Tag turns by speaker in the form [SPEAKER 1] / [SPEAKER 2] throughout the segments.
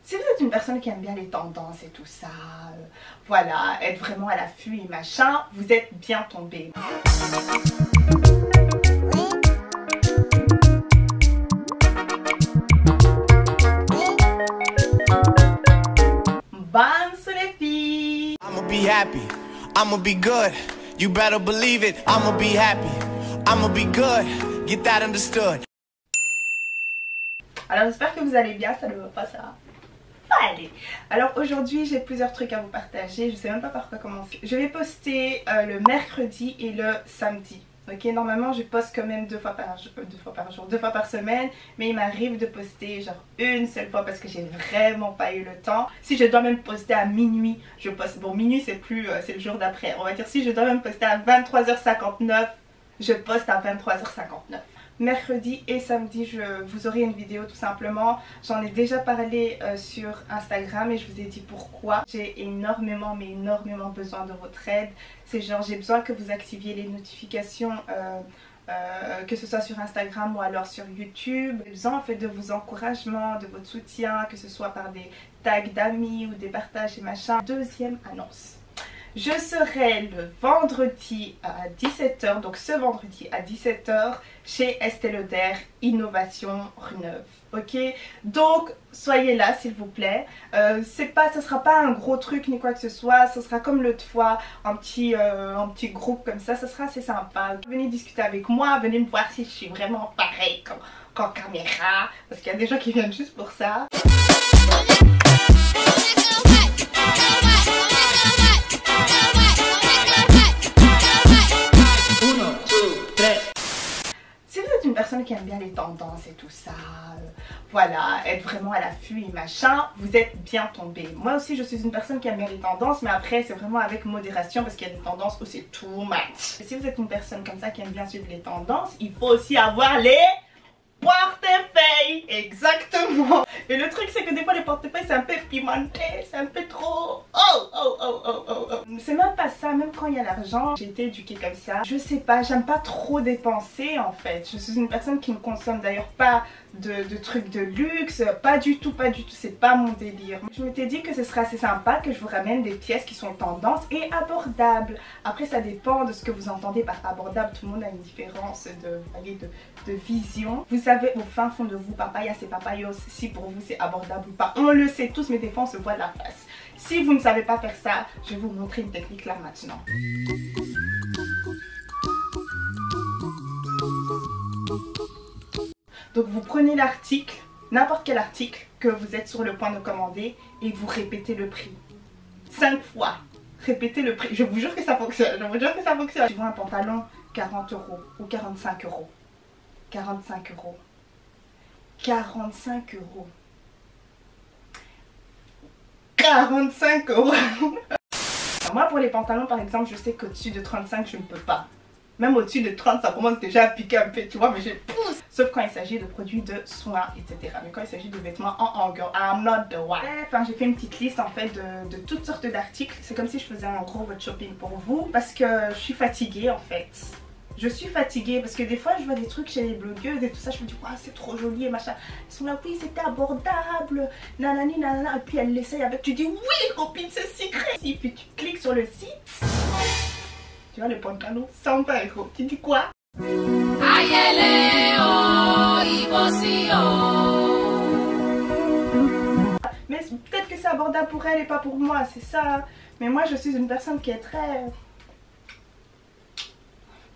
[SPEAKER 1] Si vous êtes une personne qui aime bien les tendances et tout ça, voilà, être vraiment à l'affût et machin, vous êtes bien tombé. Bonne les filles!
[SPEAKER 2] I'ma be happy, I'ma be good. You better believe it, I'ma be happy, I'ma be good. Get that understood.
[SPEAKER 1] Alors j'espère que vous allez bien, ça ne va pas ça. Allez. Alors aujourd'hui j'ai plusieurs trucs à vous partager, je sais même pas par quoi commencer. Je vais poster le mercredi et le samedi. Ok, normalement je poste quand même deux fois par semaine, mais il m'arrive de poster genre une seule fois parce que j'ai vraiment pas eu le temps. Si je dois même poster à minuit, je poste. Bon, minuit c'est plus, c'est le jour d'après. On va dire si je dois même poster à 23h59, je poste à 23h59. Mercredi et samedi vous aurez une vidéo tout simplement. J'en ai déjà parlé sur Instagram et je vous ai dit pourquoi. J'ai énormément mais énormément besoin de votre aide. C'est genre j'ai besoin que vous activiez les notifications que ce soit sur Instagram ou alors sur YouTube. J'ai besoin en fait de vos encouragements, de votre soutien, que ce soit par des tags d'amis ou des partages et machin. Deuxième annonce. Je serai le vendredi à 17h, donc ce vendredi à 17h chez Estée Lauder Innovation Rue Neuve. Ok, donc soyez là s'il vous plaît. Ce sera pas un gros truc ni quoi que ce soit, ce sera comme l'autre fois, un petit groupe comme ça, ce sera assez sympa. Venez discuter avec moi, venez me voir si je suis vraiment pareil qu'en caméra, parce qu'il y a des gens qui viennent juste pour ça. Une personne qui aime bien les tendances et tout ça, voilà, être vraiment à l'affût et machin, vous êtes bien tombé. Moi aussi je suis une personne qui aime bien les tendances, mais après c'est vraiment avec modération parce qu'il y a des tendances où c'est too much. Et si vous êtes une personne comme ça qui aime bien suivre les tendances, il faut aussi avoir les portefeuilles. Exactement. Et le truc c'est que des fois les portefeuilles c'est un peu pimenté, c'est un peu trop... C'est même pas ça, même quand il y a l'argent, j'ai été éduquée comme ça. Je sais pas, j'aime pas trop dépenser en fait. Je suis une personne qui ne consomme d'ailleurs pas de trucs de luxe, pas du tout, c'est pas mon délire. Je m'étais dit que ce serait assez sympa que je vous ramène des pièces qui sont tendance et abordables. Après ça dépend de ce que vous entendez par abordable, tout le monde a une différence de vision. Vous savez au fin fond de vous, papaya c'est papayos, si pour vous c'est abordable ou pas, on le sait tous, mais des fois on se voit la face. Si vous ne savez pas faire ça, je vais vous montrer une technique là maintenant. Donc vous prenez l'article, n'importe quel article que vous êtes sur le point de commander et vous répétez le prix. 5 fois. Répétez le prix. Je vous jure que ça fonctionne. Je vous jure que ça fonctionne. Je vois un pantalon 40 € ou 45 €. 45 €. 45 €. 45 €. Moi pour les pantalons par exemple, je sais qu'au-dessus de 35 je ne peux pas. Même au-dessus de 30 ça commence déjà à piquer un peu, tu vois, mais je pousse. Sauf quand il s'agit de produits de soins, etc. Mais quand il s'agit de vêtements en girl, I'm not the one. Enfin, j'ai fait une petite liste en fait de toutes sortes d'articles. C'est comme si je faisais en gros votre shopping pour vous. Parce que je suis fatiguée en fait. Je suis fatiguée parce que des fois je vois des trucs chez les blogueuses et tout ça, je me dis waouh c'est trop joli et machin. Ils sont là, oui c'était abordable, nanani nanana, et puis elles l'essayent avec, tu dis oui copine c'est secret. Et puis tu cliques sur le site, tu vois le pantalon 120 €, tu dis quoi? Mais peut-être que c'est abordable pour elle et pas pour moi, c'est ça. Mais moi je suis une personne qui est très...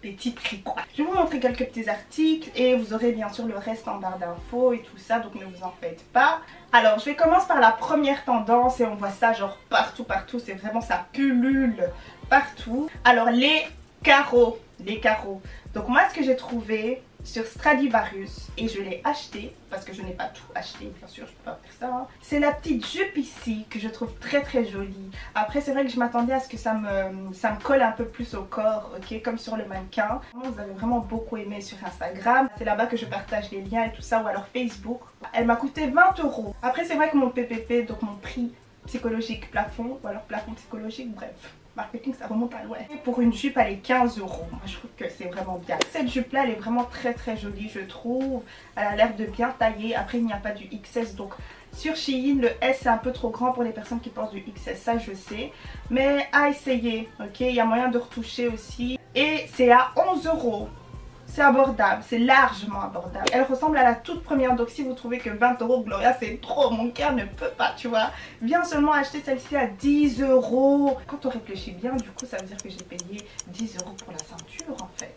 [SPEAKER 1] petit prix quoi. Je vais vous montrer quelques petits articles et vous aurez bien sûr le reste en barre d'infos et tout ça, donc ne vous en faites pas. Alors je vais commencer par la première tendance et on voit ça genre partout, c'est vraiment ça pullule partout. Alors les carreaux, donc moi ce que j'ai trouvé sur Stradivarius et je l'ai acheté parce que je n'ai pas tout acheté, bien sûr je peux pas faire ça, hein. C'est la petite jupe ici que je trouve très très jolie. Après c'est vrai que je m'attendais à ce que ça me colle un peu plus au corps, ok, comme sur le mannequin. Vous avez vraiment beaucoup aimé sur Instagram, c'est là-bas que je partage les liens et tout ça, ou alors Facebook. Elle m'a coûté 20 €. Après c'est vrai que mon PPP, donc mon prix psychologique plafond, ou alors plafond psychologique, bref. Marketing ça remonte à loin. Et pour une jupe elle est 15 €. Moi je trouve que c'est vraiment bien. Cette jupe là elle est vraiment très très jolie je trouve. Elle a l'air de bien tailler. Après il n'y a pas du XS donc Sur Shein, le S c'est un peu trop grand pour les personnes qui portent du XS, ça je sais. Mais à essayer, ok, il y a moyen de retoucher aussi. Et c'est à 11 €. C'est abordable, c'est largement abordable. Elle ressemble à la toute première, donc si vous trouvez que 20 € Gloria c'est trop, mon cœur ne peut pas, tu vois. Viens seulement acheter celle-ci à 10 €. Quand on réfléchit bien, du coup ça veut dire que j'ai payé 10 € pour la ceinture en fait.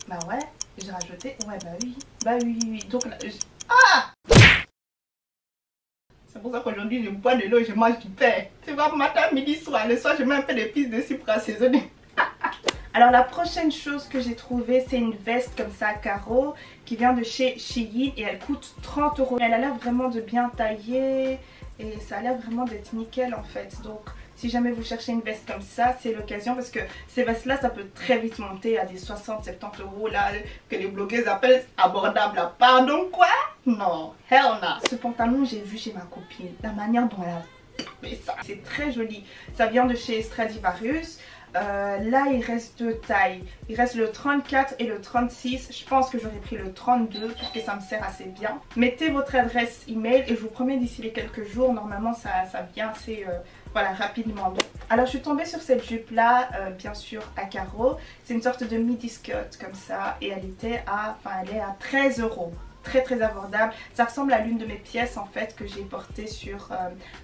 [SPEAKER 1] Bah ouais, j'ai rajouté, ouais bah oui. Donc là, ah! C'est pour ça qu'aujourd'hui je bois de l'eau et je mange du pain. Tu vois, matin, midi, soir. Le soir je mets un peu d'épices dessus pour assaisonner. Alors la prochaine chose que j'ai trouvée, c'est une veste comme ça à carreaux qui vient de chez Shein et elle coûte 30 €. Elle a l'air vraiment de bien tailler et ça a l'air vraiment d'être nickel en fait. Donc si jamais vous cherchez une veste comme ça, c'est l'occasion parce que ces vestes là ça peut très vite monter à des 60-70 € là que les blogueuses appellent abordable. Là. Pardon quoi? Non, hell no. Ce pantalon j'ai vu chez ma copine, la manière dont elle a fait ça, c'est très joli. Ça vient de chez Stradivarius. Là il reste deux tailles, il reste le 34 et le 36, je pense que j'aurais pris le 32 parce que ça me sert assez bien. Mettez votre adresse email et je vous promets d'ici les quelques jours, normalement ça vient assez voilà, rapidement. Alors je suis tombée sur cette jupe là, bien sûr à carreaux, c'est une sorte de midi skirt comme ça et elle est à 13 €. Très abordable, ça ressemble à l'une de mes pièces en fait que j'ai portée sur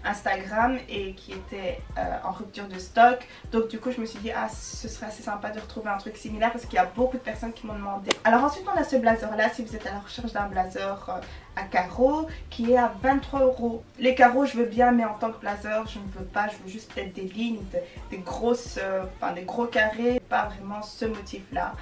[SPEAKER 1] Instagram et qui était en rupture de stock, donc du coup je me suis dit ah ce serait assez sympa de retrouver un truc similaire parce qu'il y a beaucoup de personnes qui m'ont demandé. Alors ensuite on a ce blazer là, si vous êtes à la recherche d'un blazer à carreaux qui est à 23 €. Les carreaux je veux bien mais en tant que blazer je ne veux pas, je veux juste peut-être des lignes, des grosses, des gros carrés, pas vraiment ce motif là.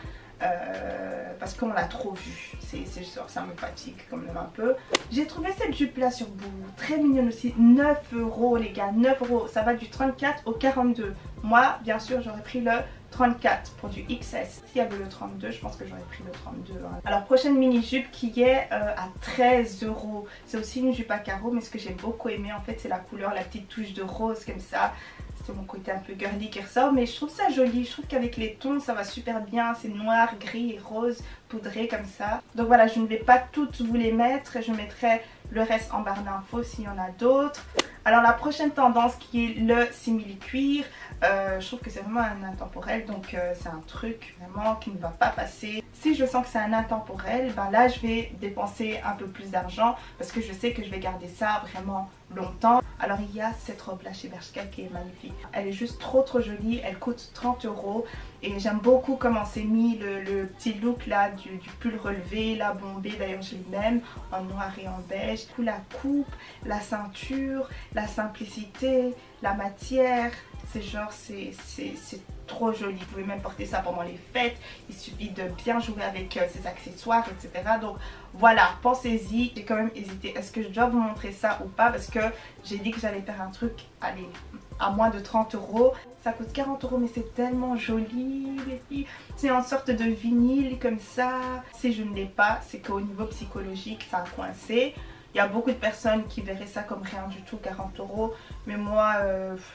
[SPEAKER 1] Parce qu'on l'a trop vu, c'est sûr, ça me fatigue quand même un peu. J'ai trouvé cette jupe là sur Boo, très mignonne aussi, 9 € les gars, 9 €, ça va du 34 au 42. Moi bien sûr j'aurais pris le 34 pour du XS. S'il y avait le 32, je pense que j'aurais pris le 32 hein. Alors prochaine mini jupe qui est à 13 €. C'est aussi une jupe à carreaux mais ce que j'ai beaucoup aimé en fait c'est la couleur, la petite touche de rose comme ça. C'est mon côté un peu girly qui ressort mais je trouve ça joli, je trouve qu'avec les tons ça va super bien, c'est noir, gris et rose poudré comme ça. Donc voilà, je ne vais pas toutes vous les mettre, je mettrai le reste en barre d'infos s'il y en a d'autres. Alors la prochaine tendance qui est le simili-cuir, je trouve que c'est vraiment un intemporel donc c'est un truc vraiment qui ne va pas passer. Si je sens que c'est un intemporel, ben là je vais dépenser un peu plus d'argent parce que je sais que je vais garder ça vraiment longtemps. Alors il y a cette robe là chez Bershka qui est magnifique, elle est juste trop jolie, elle coûte 30 € et j'aime beaucoup comment c'est mis le petit look là du pull relevé, la bombée, d'ailleurs je l'aime en noir et en beige. La coupe, la ceinture, la simplicité, la matière, c'est genre c'est trop joli. Vous pouvez même porter ça pendant les fêtes, il suffit de bien jouer avec ses accessoires etc. Donc voilà, pensez-y. J'ai quand même hésité, est-ce que je dois vous montrer ça ou pas parce que j'ai dit que j'allais faire un truc, allez, à moins de 30 €. Ça coûte 40 € mais c'est tellement joli les filles. C'est en sorte de vinyle comme ça. Si je ne l'ai pas, c'est qu'au niveau psychologique ça a coincé. Il y a beaucoup de personnes qui verraient ça comme rien du tout, 40 €. Mais moi,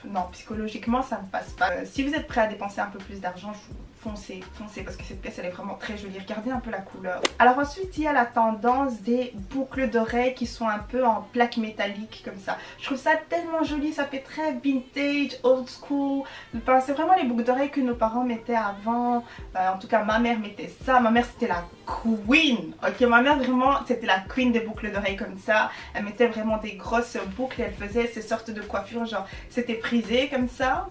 [SPEAKER 1] non, psychologiquement, ça ne passe pas. Si vous êtes prêt à dépenser un peu plus d'argent, je vous foncez parce que cette pièce, elle est vraiment très jolie. Regardez un peu la couleur. Alors ensuite, il y a la tendance des boucles d'oreilles qui sont un peu en plaque métallique comme ça. Je trouve ça tellement joli, ça fait très vintage, old school. Enfin, c'est vraiment les boucles d'oreilles que nos parents mettaient avant. En tout cas, ma mère mettait ça. Ma mère, c'était la queen. Ok, ma mère, vraiment, c'était la queen des boucles d'oreilles comme ça. Elle mettait vraiment des grosses boucles et elle faisait ces sortes de coiffures, genre, c'était frisé comme ça.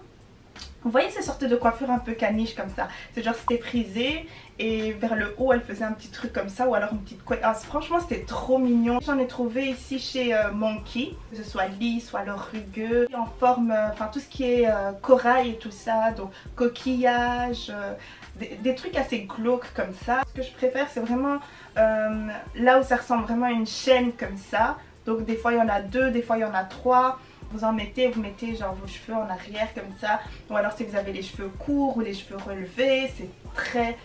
[SPEAKER 1] Vous voyez ces sortes de coiffures un peu caniche comme ça. C'est genre c'était frisé et vers le haut elle faisait un petit truc comme ça ou alors une petite couette. Ah, franchement c'était trop mignon. J'en ai trouvé ici chez Monkey, que ce soit lisse, soit alors rugueux, en forme, enfin tout ce qui est corail et tout ça, donc coquillage, des trucs assez glauques comme ça. Ce que je préfère c'est vraiment là où ça ressemble vraiment à une chaîne comme ça. Donc des fois il y en a deux, des fois il y en a trois. Vous en mettez, vous mettez genre vos cheveux en arrière comme ça. Ou alors si vous avez les cheveux courts ou les cheveux relevés, c'est très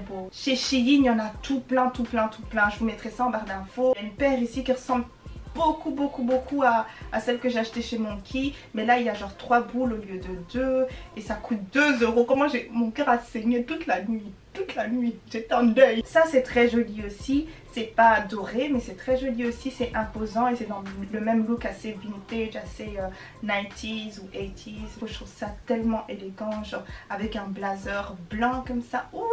[SPEAKER 1] beau. Chez Shein, il y en a tout plein. Je vous mettrai ça en barre d'infos. Il y a une paire ici qui ressemble beaucoup à celle que j'ai achetée chez Monkey. Mais là il y a genre 3 boules au lieu de 2 et ça coûte 2 €. Comment mon cœur a saigné toute la nuit. Toute la nuit, j'étais en deuil. Ça c'est très joli aussi, c'est pas doré mais c'est très joli aussi, c'est imposant et c'est dans le même look assez vintage, assez 90s ou 80s. Je trouve ça tellement élégant, genre avec un blazer blanc comme ça. Ouh,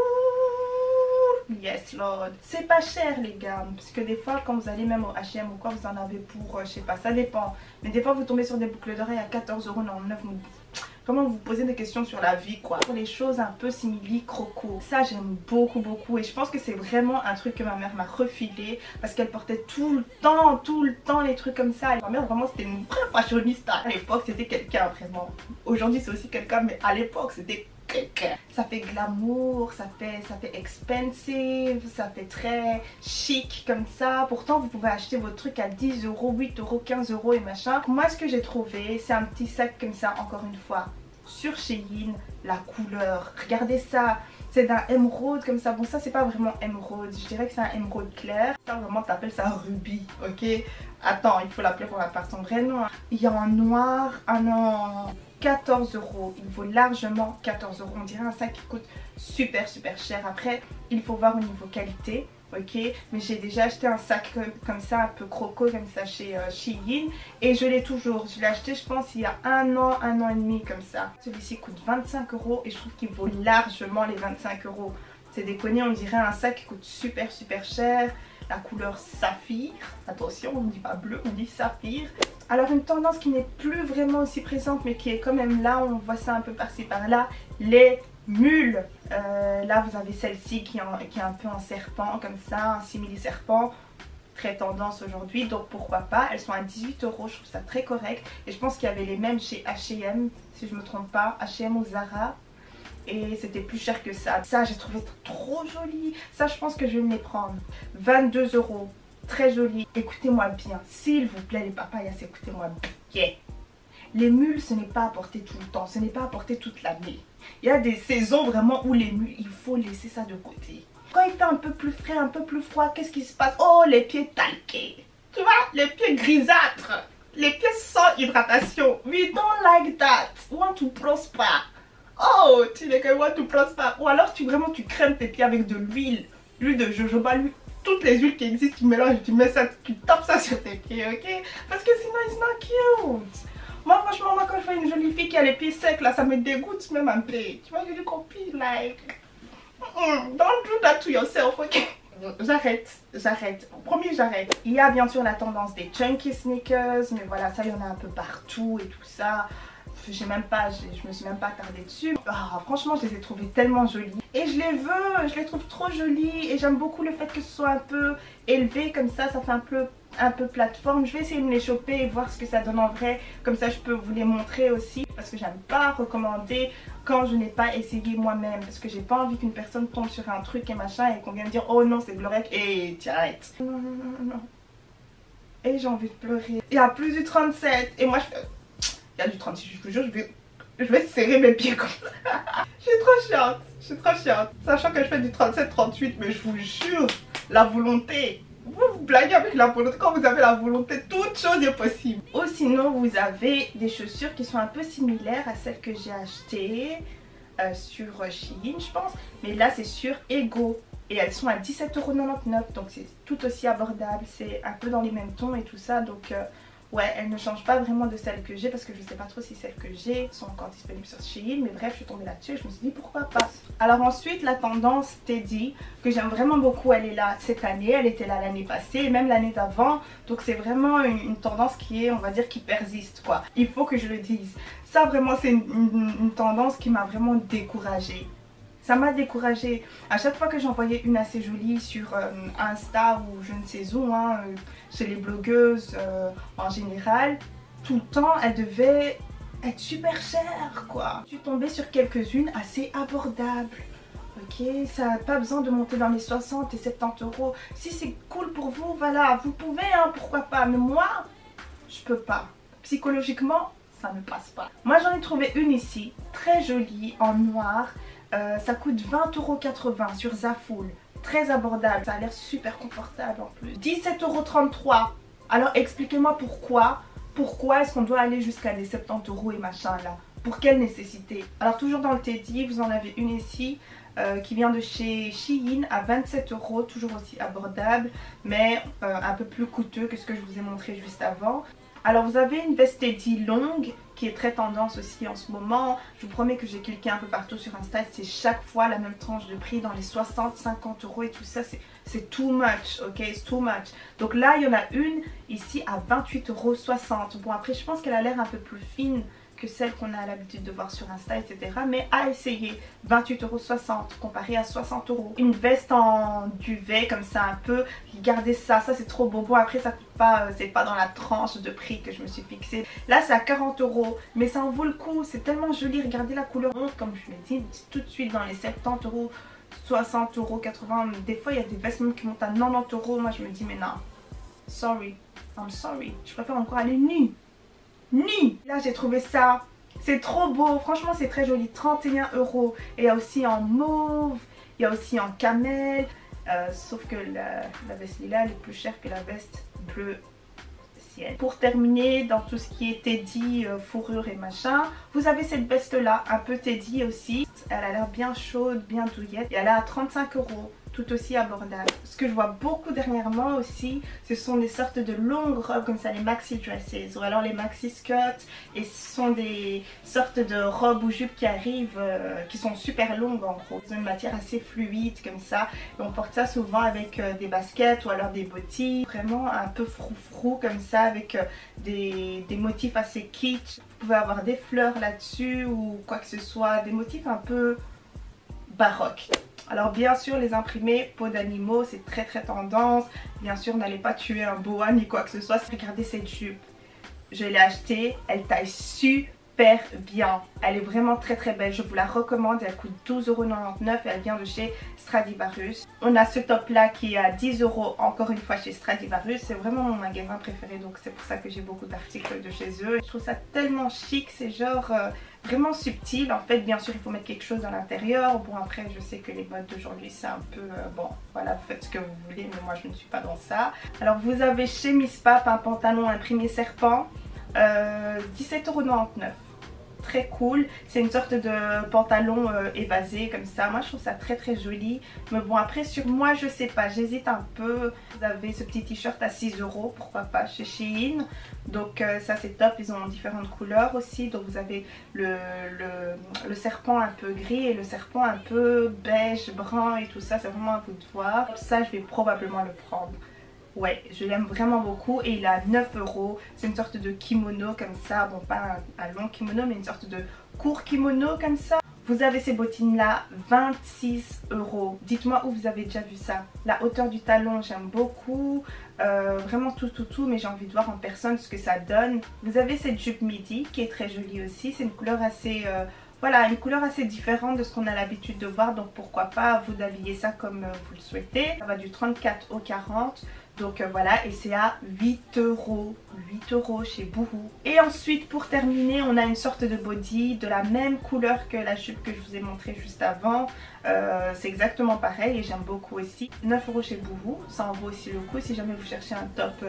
[SPEAKER 1] yes lord. C'est pas cher les gars, parce que des fois quand vous allez même au H&M ou quoi, vous en avez pour, je sais pas, ça dépend. Mais des fois vous tombez sur des boucles d'oreilles à 14,99 €. Comment vous posez des questions sur la vie quoi. Pour les choses un peu simili croco. Ça j'aime beaucoup et je pense que c'est vraiment un truc que ma mère m'a refilé parce qu'elle portait tout le temps les trucs comme ça. Et ma mère vraiment c'était une vraie fashionista. À l'époque c'était quelqu'un vraiment. Aujourd'hui c'est aussi quelqu'un mais à l'époque c'était quelqu'un. Ça fait glamour, ça fait expensive, ça fait très chic comme ça. Pourtant vous pouvez acheter votre truc à 10 €, 8 €, 15 € et machin. Moi ce que j'ai trouvé c'est un petit sac comme ça, encore une fois sur Shein, la couleur, regardez ça, c'est d'un émeraude comme ça. Bon ça c'est pas vraiment émeraude, je dirais que c'est un émeraude clair. Ça vraiment t'appelles ça rubis, ok. Attends, il faut l'appeler par son vrai nom. Il y a en noir, en 14 €, il vaut largement 14 €. On dirait un sac qui coûte super cher. Après il faut voir au niveau qualité, ok. Mais j'ai déjà acheté un sac comme ça, un peu croco comme ça chez Shein et je l'ai toujours. Je l'ai acheté je pense il y a un an et demi comme ça. Celui-ci coûte 25 € et je trouve qu'il vaut largement les 25 €. C'est déconné, on dirait un sac qui coûte super cher. La couleur saphir, attention on ne dit pas bleu, on dit saphir. Alors une tendance qui n'est plus vraiment aussi présente mais qui est quand même là, on voit ça un peu par-ci par-là, les mules. Là vous avez celle-ci qui est un peu en serpent comme ça, un simili-serpent, très tendance aujourd'hui, donc pourquoi pas. Elles sont à 18 €, je trouve ça très correct. Et je pense qu'il y avait les mêmes chez H&M, si je me trompe pas, H&M ou Zara. Et c'était plus cher que ça. Ça j'ai trouvé trop joli. Ça je pense que je vais me les prendre. 22 €. Très joli. Écoutez-moi bien. S'il vous plaît les papayas, écoutez-moi bien. Les mules ce n'est pas à porter tout le temps. Ce n'est pas à porter toute l'année. Il y a des saisons vraiment où les mules, il faut laisser ça de côté. Quand il fait un peu plus frais, un peu plus froid, qu'est-ce qui se passe? Oh les pieds talqués. Tu vois, les pieds grisâtres. Les pieds sans hydratation. We don't like that. We want to prosper. Oh, tu n'es que moi, tu prosper. Ou alors tu crèmes tes pieds avec de l'huile. L'huile de jojoba, toutes les huiles qui existent, tu mélanges, tu mets ça, tu tapes ça sur tes pieds, ok? Parce que sinon, it's not cute. Moi, franchement, quand je vois une jolie fille qui a les pieds secs, là, ça me dégoûte même un peu. Tu vois, je dis copine, like, don't do that to yourself, ok? J'arrête. Promis, j'arrête. Il y a bien sûr la tendance des chunky sneakers, mais voilà, ça, il y en a un peu partout et tout ça. Je me suis même pas attardée dessus. Oh, franchement je les ai trouvées tellement jolies et je les veux, je les trouve trop jolies et j'aime beaucoup le fait que ce soit un peu élevé comme ça fait un peu plateforme. Je vais essayer de me les choper et voir ce que ça donne en vrai, comme ça je peux vous les montrer aussi parce que j'aime pas recommander quand je n'ai pas essayé moi-même parce que j'ai pas envie qu'une personne tombe sur un truc et machin et qu'on vienne dire oh non c'est Glorec et tu arrêtes. Non. Et j'ai envie de pleurer. Il y a plus du 37 et moi je fais... Il y a du 36, je vous jure, je vais serrer mes pieds comme ça. Je suis trop chiante. Sachant que je fais du 37-38, mais je vous jure, la volonté. Vous blaguez avec la volonté. Quand vous avez la volonté, toute chose est possible. Ou sinon, vous avez des chaussures qui sont un peu similaires à celles que j'ai achetées sur Shein, je pense. Mais là, c'est sur Ego. Et elles sont à 17,99 €. Donc, c'est tout aussi abordable. C'est un peu dans les mêmes tons et tout ça. Donc... ouais, elles ne changent pas vraiment de celles que j'ai parce que je sais pas trop si celles que j'ai sont encore disponibles sur Shein. Mais bref, je suis tombée là-dessus et je me suis dit pourquoi pas. Alors ensuite, la tendance Teddy, que j'aime vraiment beaucoup, elle est là cette année. Elle était là l'année passée et même l'année d'avant. Donc c'est vraiment une tendance qui est, on va dire, qui persiste quoi. Il faut que je le dise. Ça vraiment, c'est une tendance qui m'a vraiment découragée. Ça m'a découragée. À chaque fois que j'envoyais une assez jolie sur Insta ou je ne sais où, chez les blogueuses en général, tout le temps elle devait être super chère quoi. Je suis tombée sur quelques-unes assez abordables. Ok, ça n'a pas besoin de monter dans les 60 et 70 €. Si c'est cool pour vous, voilà, vous pouvez, pourquoi pas. Mais moi, je peux pas. Psychologiquement, ça ne passe pas. Moi j'en ai trouvé une ici, très jolie, en noir. Ça coûte 20,80 € sur Zaful. Très abordable, ça a l'air super confortable en plus. 17,33 €. Alors expliquez-moi pourquoi est-ce qu'on doit aller jusqu'à les 70 € et machin là? Pour quelle nécessité? Alors toujours dans le Teddy, vous en avez une ici qui vient de chez Shein à 27 €, toujours aussi abordable, mais un peu plus coûteux que ce que je vous ai montré juste avant. Alors vous avez une veste Teddy longue qui est très tendance aussi en ce moment. Je vous promets que j'ai cliqué un peu partout sur Insta, c'est chaque fois la même tranche de prix dans les 60-50 € et tout ça, c'est too much, ok, it's too much. Donc là il y en a une ici à 28,60 €. Bon après je pense qu'elle a l'air un peu plus fine que celle qu'on a l'habitude de voir sur Insta, etc. Mais à essayer, 28,60 € comparé à 60 €. Une veste en duvet comme ça un peu, regardez ça c'est trop beau. Bon après ça coûte pas, c'est pas dans la tranche de prix que je me suis fixée. Là c'est à 40 €, mais ça en vaut le coup, c'est tellement joli, regardez la couleur, comme je l'ai dit, tout de suite dans les 70 €, 60 €, 80 €, des fois il y a des vestes même qui montent à 90 €, moi je me dis mais non, sorry, I'm sorry, je préfère encore aller nue. Là j'ai trouvé ça, c'est trop beau, franchement c'est très joli, 31 €. Et il y a aussi en mauve, il y a aussi en camel, sauf que la veste lila elle est plus chère que la veste bleue ciel. Pour terminer, dans tout ce qui est Teddy, fourrure et machin, vous avez cette veste là, un peu Teddy aussi, elle a l'air bien chaude, bien douillette, et elle est à 35 €. Tout aussi abordable. Ce que je vois beaucoup dernièrement aussi, ce sont des sortes de longues robes comme ça, les maxi dresses ou alors les maxi skirts, et ce sont des sortes de robes ou jupes qui arrivent, qui sont super longues en gros. Ils ont une matière assez fluide comme ça, et on porte ça souvent avec des baskets ou alors des bottines, vraiment un peu froufrou comme ça, avec des motifs assez kitsch. Vous pouvez avoir des fleurs là-dessus ou quoi que ce soit, des motifs un peu baroques. Alors bien sûr les imprimés peau d'animaux c'est très tendance. Bien sûr n'allez pas tuer un boa ni quoi que ce soit. Regardez cette jupe, je l'ai achetée, elle taille super bien. Elle est vraiment très belle, je vous la recommande. Elle coûte 12,99 € et elle vient de chez Stradivarius. On a ce top là qui est à 10 € encore une fois chez Stradivarius. C'est vraiment mon magasin préféré, donc c'est pour ça que j'ai beaucoup d'articles de chez eux. Je trouve ça tellement chic, c'est genre vraiment subtil. En fait bien sûr il faut mettre quelque chose à l'intérieur. Bon après je sais que les modes d'aujourd'hui c'est un peu bon voilà, vous faites ce que vous voulez, mais moi je ne suis pas dans ça. Alors vous avez chez Miss Pap un pantalon imprimé serpent, 17,99 €. Très cool, c'est une sorte de pantalon évasé comme ça. Moi je trouve ça très joli, mais bon après sur moi je sais pas, j'hésite un peu. Vous avez ce petit t-shirt à 6 €, pourquoi pas, chez Shein. Donc ça c'est top, ils ont différentes couleurs aussi. Donc vous avez le serpent un peu gris et le serpent un peu beige, brun et tout ça, c'est vraiment à vous de voir. Ça je vais probablement le prendre. Ouais, je l'aime vraiment beaucoup et il est à 9 €. C'est une sorte de kimono comme ça. Bon, pas un long kimono, mais une sorte de court kimono comme ça. Vous avez ces bottines là, 26 €. Dites-moi où vous avez déjà vu ça. La hauteur du talon, j'aime beaucoup. Vraiment tout, mais j'ai envie de voir en personne ce que ça donne. Vous avez cette jupe midi qui est très jolie aussi. C'est une couleur assez... voilà, une couleur assez différente de ce qu'on a l'habitude de voir, donc pourquoi pas vous d'habiller ça comme vous le souhaitez. Ça va du 34 au 40, donc voilà, et c'est à 8 €. 8 € chez Boohoo. Et ensuite pour terminer on a une sorte de body de la même couleur que la jupe que je vous ai montré juste avant. C'est exactement pareil et j'aime beaucoup aussi. 9 € chez Boohoo, ça en vaut aussi le coup si jamais vous cherchez un top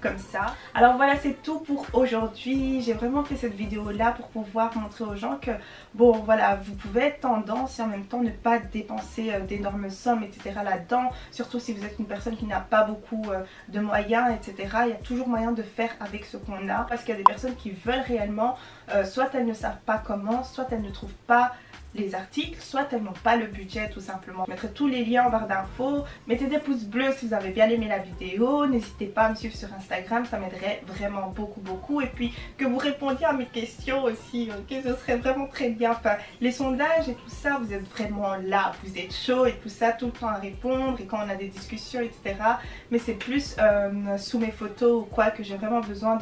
[SPEAKER 1] comme ça. Alors voilà, c'est tout pour aujourd'hui. J'ai vraiment fait cette vidéo là pour pouvoir montrer aux gens que bon voilà, vous pouvez être tendance et en même temps ne pas dépenser d'énormes sommes etc là-dedans. Surtout si vous êtes une personne qui n'a pas beaucoup de moyens etc. Il y a toujours moyen de faire avec ce qu'on a, parce qu'il y a des personnes qui veulent réellement, soit elles ne savent pas comment, soit elles ne trouvent pas les articles, soit elles n'ont pas le budget tout simplement. Je mettrai tous les liens en barre d'infos. Mettez des pouces bleus si vous avez bien aimé la vidéo. N'hésitez pas à me suivre sur Instagram, ça m'aiderait vraiment beaucoup. Et puis que vous répondiez à mes questions aussi, ok, ce serait vraiment très bien. Enfin, les sondages et tout ça, vous êtes vraiment là, vous êtes chaud et tout ça, tout le temps à répondre et quand on a des discussions etc. Mais c'est plus sous mes photos ou quoi que j'ai vraiment besoin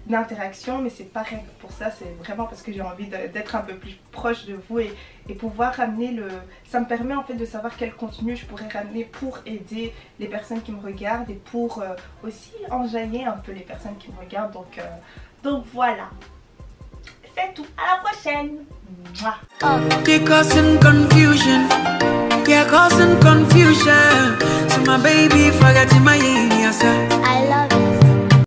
[SPEAKER 1] d'interaction. Mais c'est pas rien que pour ça, c'est vraiment parce que j'ai envie d'être un peu plus proche de vous et pouvoir ramener le... Ça me permet en fait de savoir quel contenu je pourrais ramener pour aider les personnes qui me regardent et pour aussi enjailler un peu les personnes qui me regardent. Donc voilà, c'est tout, à la prochaine.
[SPEAKER 3] You're causing confusion, you're causing confusion. So my baby forgetting my yes, I love you.